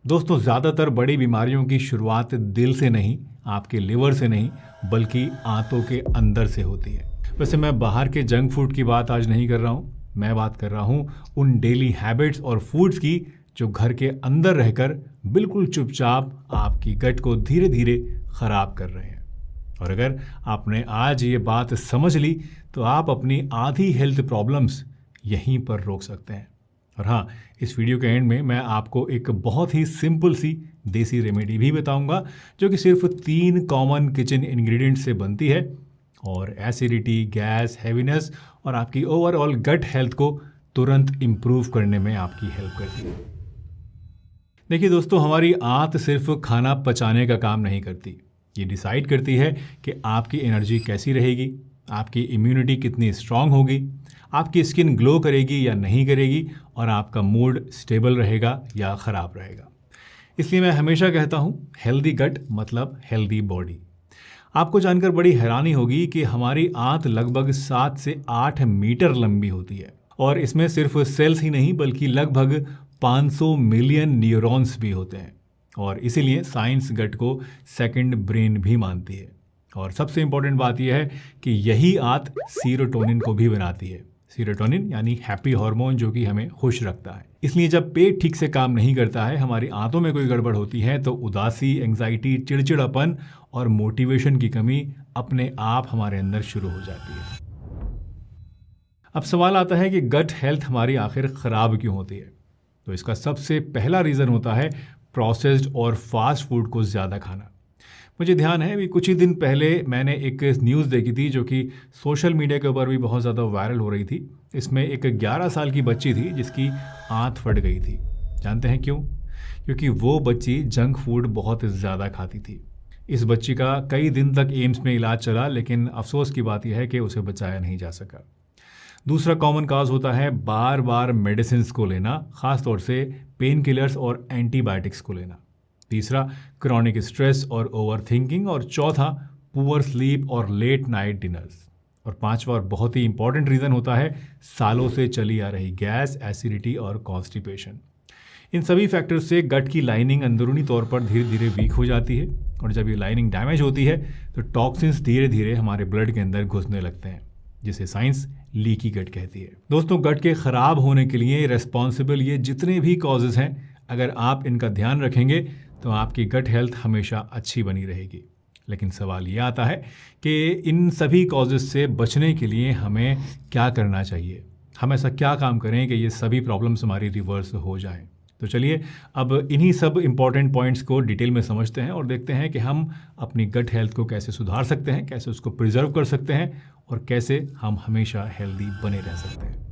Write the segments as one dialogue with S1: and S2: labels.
S1: दोस्तों, ज़्यादातर बड़ी बीमारियों की शुरुआत दिल से नहीं, आपके लिवर से नहीं, बल्कि आंतों के अंदर से होती है। वैसे मैं बाहर के जंक फूड की बात आज नहीं कर रहा हूँ, मैं बात कर रहा हूँ उन डेली हैबिट्स और फूड्स की जो घर के अंदर रहकर बिल्कुल चुपचाप आपकी गट को धीरे धीरे ख़राब कर रहे हैं। और अगर आपने आज ये बात समझ ली तो आप अपनी आधी हेल्थ प्रॉब्लम्स यहीं पर रोक सकते हैं। और हाँ, इस वीडियो के एंड में मैं आपको एक बहुत ही सिंपल सी देसी रेमेडी भी बताऊंगा जो कि सिर्फ 3 कॉमन किचन इंग्रेडिएंट्स से बनती है और एसिडिटी, गैस, हैवीनेस और आपकी ओवरऑल गट हेल्थ को तुरंत इम्प्रूव करने में आपकी हेल्प करती है। देखिए दोस्तों, हमारी आंत सिर्फ खाना पचाने का काम नहीं करती, ये डिसाइड करती है कि आपकी एनर्जी कैसी रहेगी, आपकी इम्यूनिटी कितनी स्ट्रांग होगी, आपकी स्किन ग्लो करेगी या नहीं करेगी और आपका मूड स्टेबल रहेगा या ख़राब रहेगा। इसलिए मैं हमेशा कहता हूँ हेल्दी गट मतलब हेल्दी बॉडी। आपको जानकर बड़ी हैरानी होगी कि हमारी आंत लगभग 7 से 8 मीटर लंबी होती है और इसमें सिर्फ सेल्स ही नहीं बल्कि लगभग 500 मिलियन न्यूरॉन्स भी होते हैं और इसीलिए साइंस गट को सेकंड ब्रेन भी मानती है। और सबसे इम्पॉर्टेंट बात यह है कि यही आंत सीरोटोनिन को भी बनाती है। सीरोटोनिन यानी हैप्पी हार्मोन जो कि हमें खुश रखता है। इसलिए जब पेट ठीक से काम नहीं करता है, हमारी आंतों में कोई गड़बड़ होती है तो उदासी, एंग्जाइटी, चिड़चिड़ापन और मोटिवेशन की कमी अपने आप हमारे अंदर शुरू हो जाती है। अब सवाल आता है कि गट हेल्थ हमारी आखिर ख़राब क्यों होती है? तो इसका सबसे पहला रीज़न होता है प्रोसेस्ड और फास्ट फूड को ज़्यादा खाना। मुझे ध्यान है, अभी कुछ ही दिन पहले मैंने एक न्यूज़ देखी थी जो कि सोशल मीडिया के ऊपर भी बहुत ज़्यादा वायरल हो रही थी। इसमें एक 11 साल की बच्ची थी जिसकी आंत फट गई थी। जानते हैं क्यों? क्योंकि वो बच्ची जंक फूड बहुत ज़्यादा खाती थी। इस बच्ची का कई दिन तक एम्स में इलाज चला, लेकिन अफसोस की बात यह है कि उसे बचाया नहीं जा सका। दूसरा कॉमन काज होता है बार बार मेडिसिन को लेना, ख़ासतौर से पेन किलर्स और एंटीबायोटिक्स को लेना। तीसरा क्रॉनिक स्ट्रेस और ओवर थिंकिंग और चौथा पुअर स्लीप और लेट नाइट डिनर्स। और पांचवा और बहुत ही इंपॉर्टेंट रीज़न होता है सालों से चली आ रही गैस, एसिडिटी और कॉन्स्टिपेशन। इन सभी फैक्टर्स से गट की लाइनिंग अंदरूनी तौर पर धीरे धीरे वीक हो जाती है और जब ये लाइनिंग डैमेज होती है तो टॉक्सिन्स धीरे धीरे हमारे ब्लड के अंदर घुसने लगते हैं, जिसे साइंस लीकी गट कहती है। दोस्तों, गट के ख़राब होने के लिए रेस्पॉन्सिबल ये जितने भी कॉजेज़ हैं, अगर आप इनका ध्यान रखेंगे तो आपकी गट हेल्थ हमेशा अच्छी बनी रहेगी। लेकिन सवाल ये आता है कि इन सभी कॉजेज़ से बचने के लिए हमें क्या करना चाहिए, हम ऐसा क्या काम करें कि ये सभी प्रॉब्लम्स हमारी रिवर्स हो जाएं। तो चलिए अब इन्हीं सब इम्पॉर्टेंट पॉइंट्स को डिटेल में समझते हैं और देखते हैं कि हम अपनी गट हेल्थ को कैसे सुधार सकते हैं, कैसे उसको प्रिजर्व कर सकते हैं और कैसे हम हमेशा हेल्दी बने रह सकते हैं।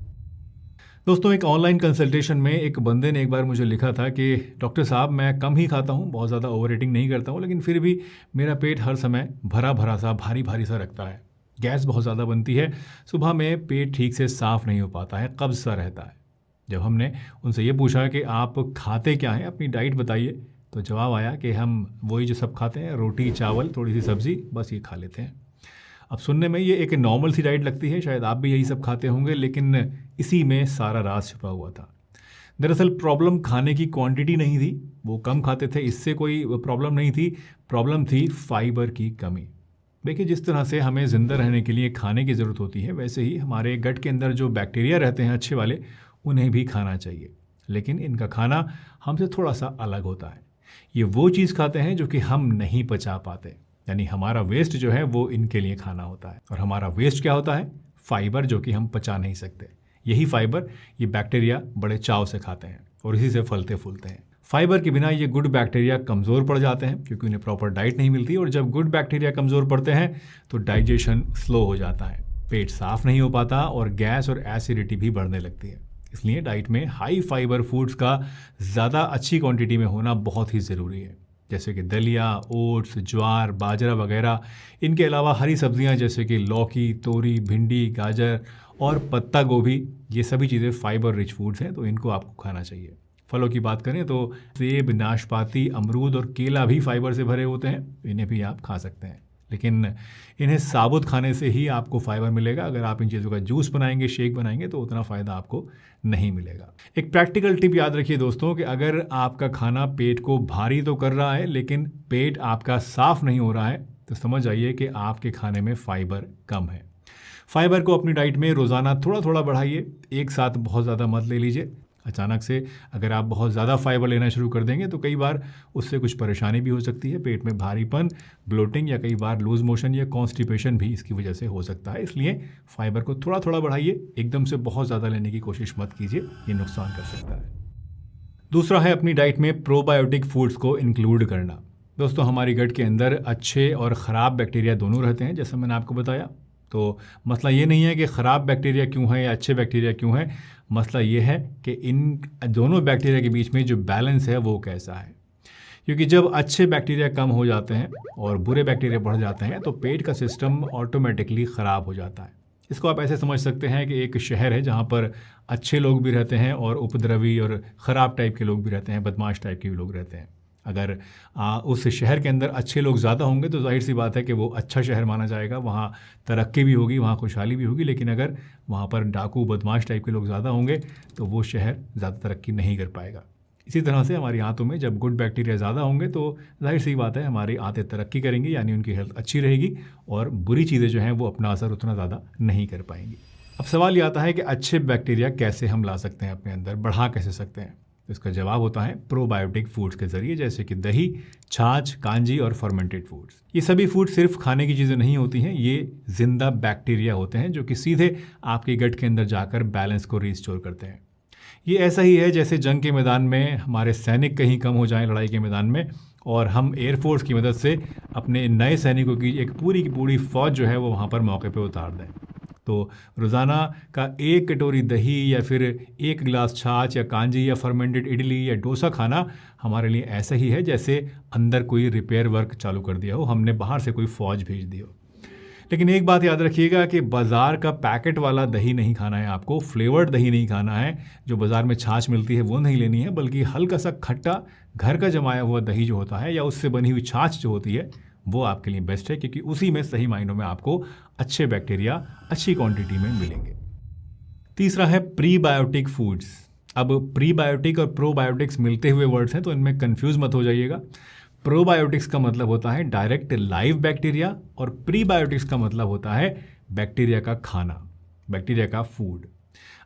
S1: दोस्तों, एक ऑनलाइन कंसल्टेशन में एक बंदे ने एक बार मुझे लिखा था कि डॉक्टर साहब, मैं कम ही खाता हूँ, बहुत ज़्यादा ओवर ईटिंग नहीं करता हूँ, लेकिन फिर भी मेरा पेट हर समय भरा भरा सा, भारी भारी सा रखता है, गैस बहुत ज़्यादा बनती है, सुबह में पेट ठीक से साफ़ नहीं हो पाता है, कब्ज़ सा रहता है। जब हमने उनसे ये पूछा कि आप खाते क्या हैं, अपनी डाइट बताइए, तो जवाब आया कि हम वही जो सब खाते हैं, रोटी, चावल, थोड़ी सी सब्ज़ी, बस ये खा लेते हैं। अब सुनने में ये एक नॉर्मल सी डाइट लगती है, शायद आप भी यही सब खाते होंगे, लेकिन इसी में सारा राज छुपा हुआ था। दरअसल प्रॉब्लम खाने की क्वांटिटी नहीं थी, वो कम खाते थे, इससे कोई प्रॉब्लम नहीं थी, प्रॉब्लम थी फाइबर की कमी। देखिए, जिस तरह से हमें ज़िंदा रहने के लिए खाने की ज़रूरत होती है, वैसे ही हमारे गट के अंदर जो बैक्टीरिया रहते हैं अच्छे वाले, उन्हें भी खाना चाहिए, लेकिन इनका खाना हमसे थोड़ा सा अलग होता है। ये वो चीज़ खाते हैं जो कि हम नहीं पचा पाते, यानी हमारा वेस्ट जो है वो इनके लिए खाना होता है। और हमारा वेस्ट क्या होता है? फाइबर, जो कि हम पचा नहीं सकते। यही फाइबर ये बैक्टीरिया बड़े चाव से खाते हैं और इसी से फलते फूलते हैं। फाइबर के बिना ये गुड बैक्टीरिया कमज़ोर पड़ जाते हैं क्योंकि उन्हें प्रॉपर डाइट नहीं मिलती, और जब गुड बैक्टीरिया कमज़ोर पड़ते हैं तो डाइजेशन स्लो हो जाता है, पेट साफ नहीं हो पाता और गैस और एसिडिटी भी बढ़ने लगती है। इसलिए डाइट में हाई फाइबर फूड्स का ज़्यादा अच्छी क्वांटिटी में होना बहुत ही ज़रूरी है, जैसे कि दलिया, ओट्स, ज्वार, बाजरा वगैरह। इनके अलावा हरी सब्जियां जैसे कि लौकी, तोरी, भिंडी, गाजर और पत्ता गोभी, ये सभी चीज़ें फाइबर रिच फूड्स हैं, तो इनको आपको खाना चाहिए। फलों की बात करें तो सेब, नाशपाती, अमरूद और केला भी फाइबर से भरे होते हैं, इन्हें भी आप खा सकते हैं। लेकिन इन्हें साबुत खाने से ही आपको फाइबर मिलेगा। अगर आप इन चीज़ों का जूस बनाएंगे, शेक बनाएंगे तो उतना फ़ायदा आपको नहीं मिलेगा। एक प्रैक्टिकल टिप याद रखिए दोस्तों कि अगर आपका खाना पेट को भारी तो कर रहा है लेकिन पेट आपका साफ नहीं हो रहा है तो समझ जाइए कि आपके खाने में फाइबर कम है। फाइबर को अपनी डाइट में रोज़ाना थोड़ा थोड़ा बढ़ाइए, एक साथ बहुत ज़्यादा मत ले लीजिए। अचानक से अगर आप बहुत ज़्यादा फाइबर लेना शुरू कर देंगे तो कई बार उससे कुछ परेशानी भी हो सकती है। पेट में भारीपन, ब्लोटिंग या कई बार लूज मोशन या कॉन्स्टिपेशन भी इसकी वजह से हो सकता है। इसलिए फाइबर को थोड़ा थोड़ा बढ़ाइए, एकदम से बहुत ज़्यादा लेने की कोशिश मत कीजिए, ये नुकसान कर सकता है। दूसरा है अपनी डाइट में प्रोबायोटिक फूड्स को इंक्लूड करना। दोस्तों, हमारी गट के अंदर अच्छे और ख़राब बैक्टीरिया दोनों रहते हैं, जैसा मैंने आपको बताया। तो मसला ये नहीं है कि ख़राब बैक्टीरिया क्यों है या अच्छे बैक्टीरिया क्यों है, मसला ये है कि इन दोनों बैक्टीरिया के बीच में जो बैलेंस है वो कैसा है। क्योंकि जब अच्छे बैक्टीरिया कम हो जाते हैं और बुरे बैक्टीरिया बढ़ जाते हैं तो पेट का सिस्टम ऑटोमेटिकली ख़राब हो जाता है। इसको आप ऐसे समझ सकते हैं कि एक शहर है जहाँ पर अच्छे लोग भी रहते हैं और उपद्रवी और ख़राब टाइप के लोग भी रहते हैं, बदमाश टाइप के भी लोग रहते हैं। अगर उस शहर के अंदर अच्छे लोग ज़्यादा होंगे तो जाहिर सी बात है कि वो अच्छा शहर माना जाएगा, वहाँ तरक्की भी होगी, वहाँ खुशहाली भी होगी। लेकिन अगर वहाँ पर डाकू बदमाश टाइप के लोग ज़्यादा होंगे तो वो शहर ज़्यादा तरक्की नहीं कर पाएगा। इसी तरह से हमारी आंतों में जब गुड बैक्टीरिया ज़्यादा होंगे तो जाहिर सी बात है हमारी आंतें तरक्की करेंगी, यानी उनकी हेल्थ अच्छी रहेगी और बुरी चीज़ें जो हैं वो अपना असर उतना ज़्यादा नहीं कर पाएंगी। अब सवाल ये आता है कि अच्छे बैक्टीरिया कैसे हम ला सकते हैं अपने अंदर, बढ़ा कैसे सकते हैं। तो इसका जवाब होता है प्रोबायोटिक फूड्स के ज़रिए, जैसे कि दही, छाछ, कांजी और फर्मेंटेड फूड्स। ये सभी फूड सिर्फ खाने की चीज़ें नहीं होती हैं, ये जिंदा बैक्टीरिया होते हैं जो कि सीधे आपके गट के अंदर जाकर बैलेंस को रिस्टोर करते हैं। ये ऐसा ही है जैसे जंग के मैदान में हमारे सैनिक कहीं कम हो जाएं लड़ाई के मैदान में और हम एयरफोर्स की मदद से अपने नए सैनिकों की एक पूरी की पूरी फ़ौज जो है वो वहाँ पर मौके पे उतार दें। तो रोज़ाना का एक कटोरी दही या फिर एक गिलास छाछ या कांजी या फर्मेंटेड इडली या डोसा खाना हमारे लिए ऐसा ही है जैसे अंदर कोई रिपेयर वर्क चालू कर दिया हो, हमने बाहर से कोई फ़ौज भेज दी हो। लेकिन एक बात याद रखिएगा कि बाज़ार का पैकेट वाला दही नहीं खाना है आपको, फ्लेवर्ड दही नहीं खाना है, जो बाज़ार में छाछ मिलती है वो नहीं लेनी है, बल्कि हल्का सा खट्टा घर का जमाया हुआ दही जो होता है या उससे बनी हुई छाछ जो होती है वो आपके लिए बेस्ट है, क्योंकि उसी में सही मायनों में आपको अच्छे बैक्टीरिया अच्छी क्वांटिटी में मिलेंगे। तीसरा है प्रीबायोटिक फूड्स। अब प्रीबायोटिक और प्रोबायोटिक्स मिलते हुए वर्ड्स हैं तो इनमें कंफ्यूज मत हो जाइएगा। प्रोबायोटिक्स का मतलब होता है डायरेक्ट लाइव बैक्टीरिया और प्रीबायोटिक्स का मतलब होता है बैक्टीरिया का खाना, बैक्टीरिया का फूड।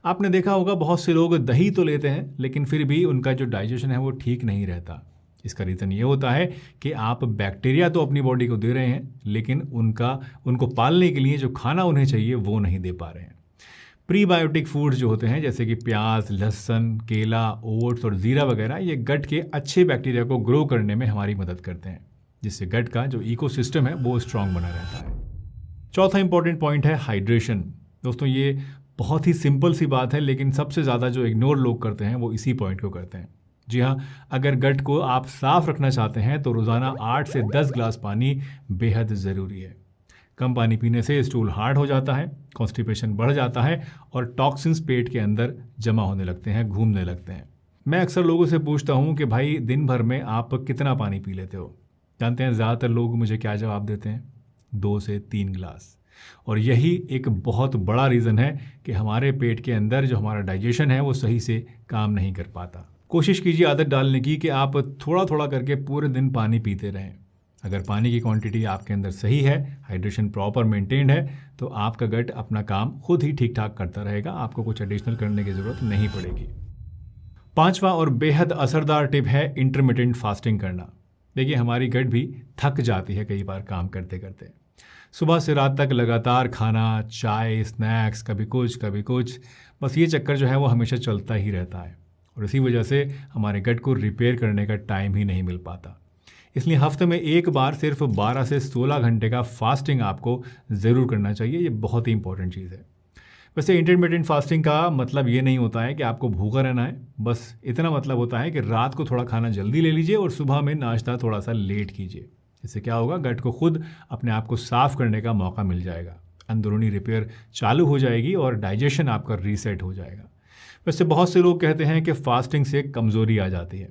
S1: आपने देखा होगा बहुत से लोग दही तो लेते हैं लेकिन फिर भी उनका जो डाइजेशन है वो ठीक नहीं रहता। इसका रीज़न ये होता है कि आप बैक्टीरिया तो अपनी बॉडी को दे रहे हैं लेकिन उनको पालने के लिए जो खाना उन्हें चाहिए वो नहीं दे पा रहे हैं। प्रीबायोटिक फूड्स जो होते हैं जैसे कि प्याज, लहसुन, केला, ओट्स और ज़ीरा वगैरह, ये गट के अच्छे बैक्टीरिया को ग्रो करने में हमारी मदद करते हैं, जिससे गट का जो इकोसिस्टम है वो स्ट्रांग बना रहता है। चौथा इंपॉर्टेंट पॉइंट है हाइड्रेशन। दोस्तों, ये बहुत ही सिंपल सी बात है लेकिन सबसे ज़्यादा जो इग्नोर लोग करते हैं वो इसी पॉइंट को करते हैं। जी हाँ, अगर गट को आप साफ रखना चाहते हैं तो रोज़ाना 8 से 10 गिलास पानी बेहद ज़रूरी है। कम पानी पीने से स्टूल हार्ड हो जाता है, कॉन्स्टिपेशन बढ़ जाता है और टॉक्सिन्स पेट के अंदर जमा होने लगते हैं, घूमने लगते हैं। मैं अक्सर लोगों से पूछता हूँ कि भाई दिन भर में आप कितना पानी पी लेते हो? जानते हैं ज़्यादातर लोग मुझे क्या जवाब देते हैं? 2 से 3 गिलास। और यही एक बहुत बड़ा रीज़न है कि हमारे पेट के अंदर जो हमारा डाइजेशन है वो सही से काम नहीं कर पाता। कोशिश कीजिए आदत डालने की कि आप थोड़ा थोड़ा करके पूरे दिन पानी पीते रहें। अगर पानी की क्वांटिटी आपके अंदर सही है, हाइड्रेशन प्रॉपर मेंटेन्ड है, तो आपका गट अपना काम खुद ही ठीक ठाक करता रहेगा, आपको कुछ एडिशनल करने की ज़रूरत नहीं पड़ेगी। पांचवा और बेहद असरदार टिप है इंटरमिटेंट फास्टिंग करना। देखिए, हमारी गट भी थक जाती है कई बार काम करते करते। सुबह से रात तक लगातार खाना, चाय, स्नैक्स, कभी कुछ, बस ये चक्कर जो है वो हमेशा चलता ही रहता है और इसी वजह से हमारे गट को रिपेयर करने का टाइम ही नहीं मिल पाता। इसलिए हफ्ते में एक बार सिर्फ 12 से 16 घंटे का फास्टिंग आपको ज़रूर करना चाहिए। ये बहुत ही इंपॉर्टेंट चीज़ है। वैसे इंटरमिटेंट फास्टिंग का मतलब ये नहीं होता है कि आपको भूखा रहना है, बस इतना मतलब होता है कि रात को थोड़ा खाना जल्दी ले लीजिए और सुबह में नाश्ता थोड़ा सा लेट कीजिए। इससे क्या होगा, गट को खुद अपने आप को साफ करने का मौका मिल जाएगा, अंदरूनी रिपेयर चालू हो जाएगी और डाइजेशन आपका रीसेट हो जाएगा। वैसे बहुत से लोग कहते हैं कि फास्टिंग से कमज़ोरी आ जाती है।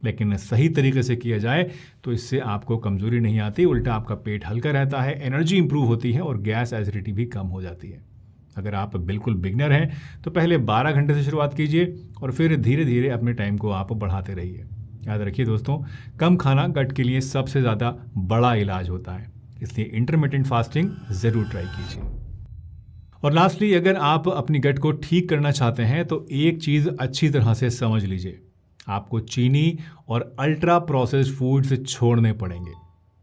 S1: लेकिन सही तरीके से किया जाए तो इससे आपको कमज़ोरी नहीं आती, उल्टा आपका पेट हल्का रहता है, एनर्जी इंप्रूव होती है और गैस एसिडिटी भी कम हो जाती है। अगर आप बिल्कुल बिगनर हैं तो पहले 12 घंटे से शुरुआत कीजिए और फिर धीरे धीरे अपने टाइम को आप बढ़ाते रहिए। याद रखिए दोस्तों, कम खाना गट के लिए सबसे ज़्यादा बड़ा इलाज होता है, इसलिए इंटरमिटेंट फास्टिंग ज़रूर ट्राई कीजिए। और लास्टली, अगर आप अपनी गट को ठीक करना चाहते हैं तो एक चीज़ अच्छी तरह से समझ लीजिए, आपको चीनी और अल्ट्रा प्रोसेस्ड फूड्स छोड़ने पड़ेंगे।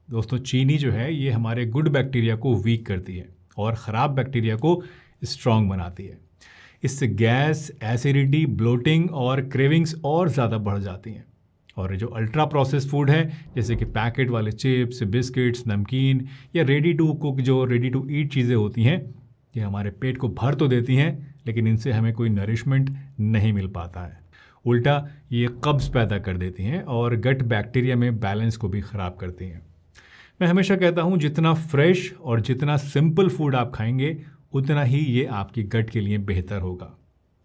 S1: दोस्तों, चीनी जो है ये हमारे गुड बैक्टीरिया को वीक करती है और ख़राब बैक्टीरिया को स्ट्रॉन्ग बनाती है। इससे गैस, एसिडिटी, ब्लोटिंग और क्रेविंग्स और ज़्यादा बढ़ जाती हैं। और जो अल्ट्रा प्रोसेस्ड फूड है, जैसे कि पैकेट वाले चिप्स, बिस्किट्स, नमकीन या रेडी टू कुक, जो रेडी टू ईट चीज़ें होती हैं, ये हमारे पेट को भर तो देती हैं लेकिन इनसे हमें कोई नरिशमेंट नहीं मिल पाता है। उल्टा ये कब्ज़ पैदा कर देती हैं और गट बैक्टीरिया में बैलेंस को भी ख़राब करती हैं। मैं हमेशा कहता हूँ, जितना फ्रेश और जितना सिंपल फूड आप खाएंगे उतना ही ये आपकी गट के लिए बेहतर होगा।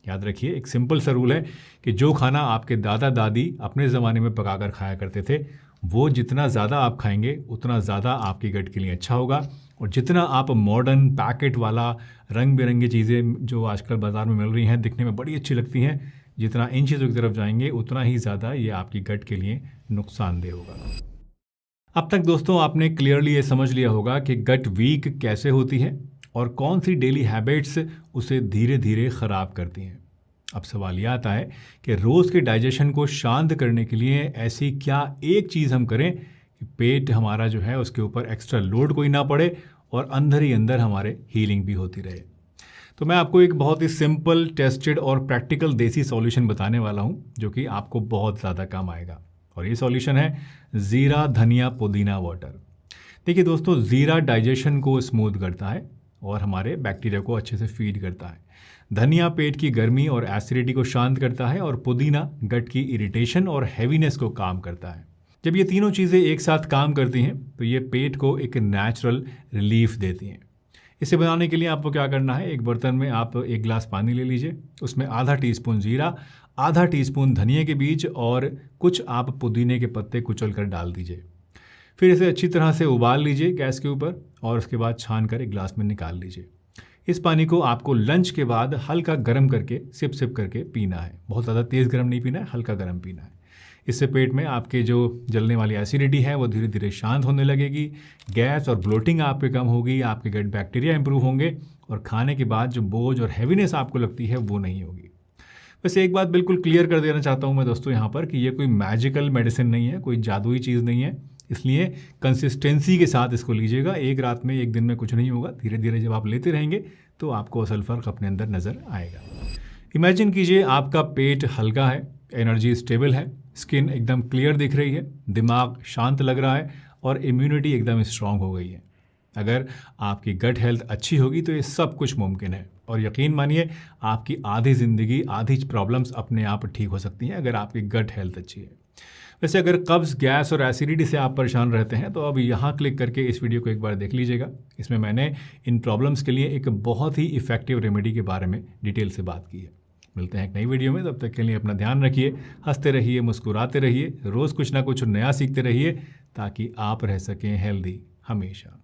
S1: याद रखिए, एक सिंपल सा रूल है कि जो खाना आपके दादा दादी अपने ज़माने में पकाकर खाया करते थे, वो जितना ज़्यादा आप खाएंगे उतना ज़्यादा आपकी गट के लिए अच्छा होगा। और जितना आप मॉडर्न पैकेट वाला रंग बिरंगी चीज़ें जो आजकल बाज़ार में मिल रही हैं, दिखने में बड़ी अच्छी लगती हैं, जितना इन चीज़ों की तरफ जाएंगे उतना ही ज़्यादा ये आपकी गट के लिए नुकसानदेह होगा। अब तक दोस्तों आपने क्लियरली ये समझ लिया होगा कि गट वीक कैसे होती है और कौन सी डेली हैबिट्स उसे धीरे धीरे ख़राब करती हैं। अब सवाल यह आता है कि रोज़ के डाइजेशन को शांत करने के लिए ऐसी क्या एक चीज़ हम करें कि पेट हमारा जो है उसके ऊपर एक्स्ट्रा लोड कोई ना पड़े और अंदर ही अंदर हमारे हीलिंग भी होती रहे। तो मैं आपको एक बहुत ही सिंपल, टेस्टेड और प्रैक्टिकल देसी सॉल्यूशन बताने वाला हूँ जो कि आपको बहुत ज़्यादा काम आएगा। और ये सॉल्यूशन है ज़ीरा धनिया पुदीना वाटर। देखिए दोस्तों, ज़ीरा डाइजेशन को स्मूथ करता है और हमारे बैक्टीरिया को अच्छे से फीड करता है। धनिया पेट की गर्मी और एसिडिटी को शांत करता है और पुदीना गट की इरिटेशन और हैवीनेस को काम करता है। जब ये तीनों चीज़ें एक साथ काम करती हैं तो ये पेट को एक नेचुरल रिलीफ देती हैं। इसे बनाने के लिए आपको क्या करना है, एक बर्तन में आप 1 गिलास पानी ले लीजिए, उसमें आधा टीस्पून जीरा, आधा टीस्पून धनिया के बीज और कुछ आप पुदीने के पत्ते कुचल कर डाल दीजिए। फिर इसे अच्छी तरह से उबाल लीजिए गैस के ऊपर और उसके बाद छान कर एक गिलास में निकाल लीजिए। इस पानी को आपको लंच के बाद हल्का गर्म करके सिप सिप करके पीना है। बहुत ज़्यादा तेज़ गर्म नहीं पीना है, हल्का गर्म पीना है। इससे पेट में आपके जो जलने वाली एसिडिटी है वो धीरे धीरे शांत होने लगेगी, गैस और ब्लोटिंग आपके कम होगी, आपके गट बैक्टीरिया इंप्रूव होंगे और खाने के बाद जो बोझ और हैवीनेस आपको लगती है वो नहीं होगी। वैसे एक बात बिल्कुल क्लियर कर देना चाहता हूँ मैं दोस्तों यहाँ पर कि ये कोई मैजिकल मेडिसिन नहीं है, कोई जादुई चीज़ नहीं है, इसलिए कंसिस्टेंसी के साथ इसको लीजिएगा। एक रात में, एक दिन में कुछ नहीं होगा। धीरे धीरे जब आप लेते रहेंगे तो आपको असल फ़र्क अपने अंदर नज़र आएगा। इमेजिन कीजिए आपका पेट हल्का है, एनर्जी स्टेबल है, स्किन एकदम क्लियर दिख रही है, दिमाग शांत लग रहा है और इम्यूनिटी एकदम स्ट्रांग हो गई है। अगर आपकी गट हेल्थ अच्छी होगी तो ये सब कुछ मुमकिन है और यकीन मानिए आपकी आधी ज़िंदगी, आधी प्रॉब्लम्स अपने आप ठीक हो सकती हैं अगर आपकी गट हेल्थ अच्छी है। वैसे अगर कब्ज़, गैस और एसिडिटी से आप परेशान रहते हैं तो अब यहाँ क्लिक करके इस वीडियो को एक बार देख लीजिएगा। इसमें मैंने इन प्रॉब्लम्स के लिए एक बहुत ही इफ़ेक्टिव रेमेडी के बारे में डिटेल से बात की है। मिलते हैं एक नई वीडियो में, तब तक के लिए अपना ध्यान रखिए, हंसते रहिए, मुस्कुराते रहिए, रोज़ कुछ ना कुछ नया सीखते रहिए ताकि आप रह सकें हेल्दी हमेशा।